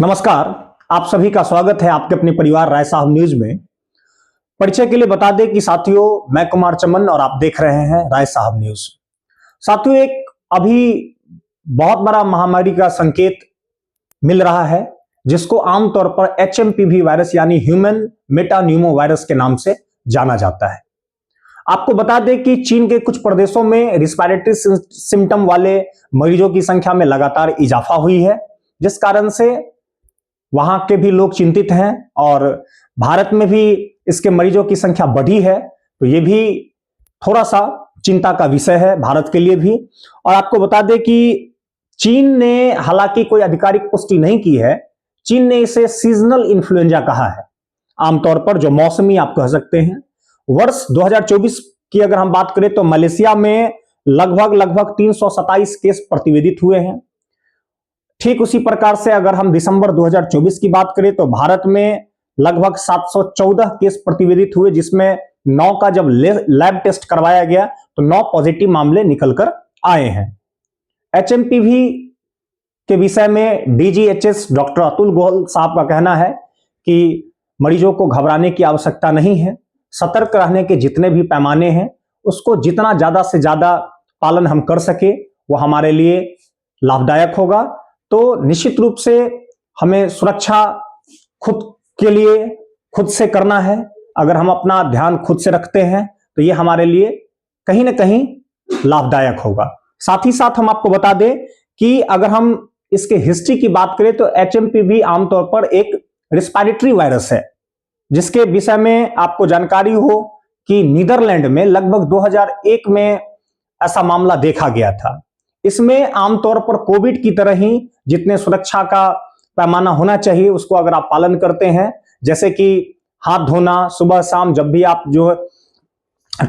नमस्कार। आप सभी का स्वागत है आपके अपने परिवार राय साहब न्यूज में। परिचय के लिए बता दें कि साथियों, मैं कुमार चमन और आप देख रहे हैं राय साहब न्यूज। साथियों, एक अभी बहुत बड़ा महामारी का संकेत मिल रहा है जिसको आमतौर पर HMPV वायरस यानी ह्यूमन मेटान्यूमो वायरस के नाम से जाना जाता है। आपको बता दें कि चीन के कुछ प्रदेशों में रिस्पायरेटरी सिम्टम वाले मरीजों की संख्या में लगातार इजाफा हुई है, जिस कारण से वहां के भी लोग चिंतित हैं और भारत में भी इसके मरीजों की संख्या बढ़ी है, तो ये भी थोड़ा सा चिंता का विषय है भारत के लिए भी। और आपको बता दें कि चीन ने हालांकि कोई आधिकारिक पुष्टि नहीं की है, चीन ने इसे सीजनल इन्फ्लुएंजा कहा है, आमतौर पर जो मौसमी आप कह सकते हैं। वर्ष 2024 की अगर हम बात करें तो मलेशिया में लगभग 327 केस प्रतिवेदित हुए हैं। ठीक उसी प्रकार से अगर हम दिसंबर 2024 की बात करें तो भारत में लगभग 714 केस प्रतिवेदित हुए, जिसमें 9 का जब लैब टेस्ट करवाया गया तो 9 पॉजिटिव मामले निकलकर आए हैं। HMPV के विषय में DGHS डॉक्टर अतुल गोयल साहब का कहना है कि मरीजों को घबराने की आवश्यकता नहीं है, सतर्क रहने के जितने भी पैमाने हैं उसको जितना ज्यादा से ज्यादा पालन हम कर सके वो हमारे लिए लाभदायक होगा। तो निश्चित रूप से हमें सुरक्षा खुद के लिए खुद से करना है। अगर हम अपना ध्यान खुद से रखते हैं तो ये हमारे लिए कहीं ना कहीं लाभदायक होगा। साथ ही साथ हम आपको बता दें कि अगर हम इसके हिस्ट्री की बात करें तो HMPV आमतौर पर एक रिस्पायरेटरी वायरस है, जिसके विषय में आपको जानकारी हो कि नीदरलैंड में लगभग 2001 में ऐसा मामला देखा गया था। इसमें आमतौर पर कोविड की तरह ही जितने सुरक्षा का पैमाना होना चाहिए उसको अगर आप पालन करते हैं, जैसे कि हाथ धोना सुबह शाम, जब भी आप जो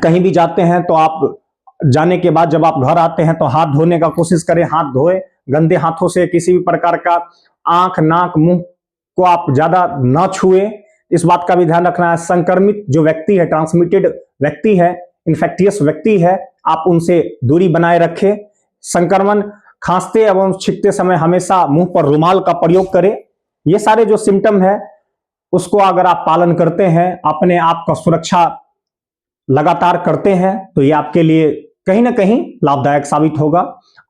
कहीं भी जाते हैं तो आप जाने के बाद जब आप घर आते हैं तो हाथ धोने का कोशिश करें, हाथ धोए, गंदे हाथों से किसी भी प्रकार का आंख नाक मुंह को आप ज्यादा ना छुए। इस बात का भी ध्यान रखना है। संक्रमित जो व्यक्ति है, ट्रांसमिटेड व्यक्ति है, इन्फेक्टियस व्यक्ति है, आप उनसे दूरी बनाए रखें। संक्रमण खांसते एवं छींकते समय हमेशा मुंह पर रुमाल का प्रयोग करें। ये सारे जो सिम्टम है उसको अगर आप पालन करते हैं, अपने आप का सुरक्षा लगातार करते हैं, तो ये आपके लिए कहीं ना कहीं लाभदायक साबित होगा।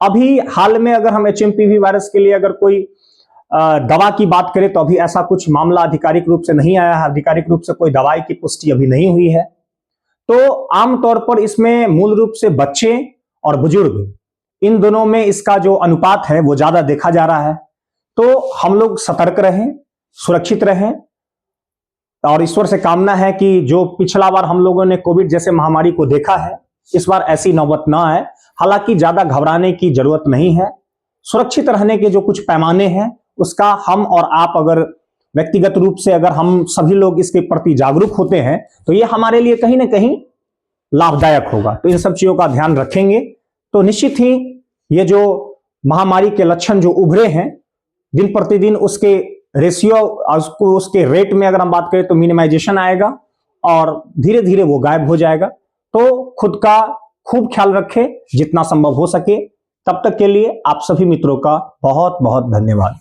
अभी हाल में अगर हम HMPV वायरस के लिए अगर कोई दवा की बात करें तो अभी ऐसा कुछ मामला आधिकारिक रूप से नहीं आया है, आधिकारिक रूप से कोई दवाई की पुष्टि अभी नहीं हुई है। तो आमतौर पर इसमें मूल रूप से बच्चे और बुजुर्ग, इन दोनों में इसका जो अनुपात है वो ज्यादा देखा जा रहा है। तो हम लोग सतर्क रहें, सुरक्षित रहें और ईश्वर से कामना है कि जो पिछला बार हम लोगों ने कोविड जैसे महामारी को देखा है, इस बार ऐसी नौबत ना आए। हालांकि ज्यादा घबराने की जरूरत नहीं है। सुरक्षित रहने के जो कुछ पैमाने हैं उसका हम और आप अगर व्यक्तिगत रूप से अगर हम सभी लोग इसके प्रति जागरूक होते हैं तो ये हमारे लिए कहीं ना कहीं लाभदायक होगा। तो इन सब चीजों का ध्यान रखेंगे तो निश्चित ही ये जो महामारी के लक्षण जो उभरे हैं दिन प्रतिदिन उसके रेशियो उसके रेट में अगर हम बात करें तो मिनिमाइजेशन आएगा और धीरे धीरे वो गायब हो जाएगा। तो खुद का खूब ख्याल रखें जितना संभव हो सके। तब तक के लिए आप सभी मित्रों का बहुत बहुत धन्यवाद।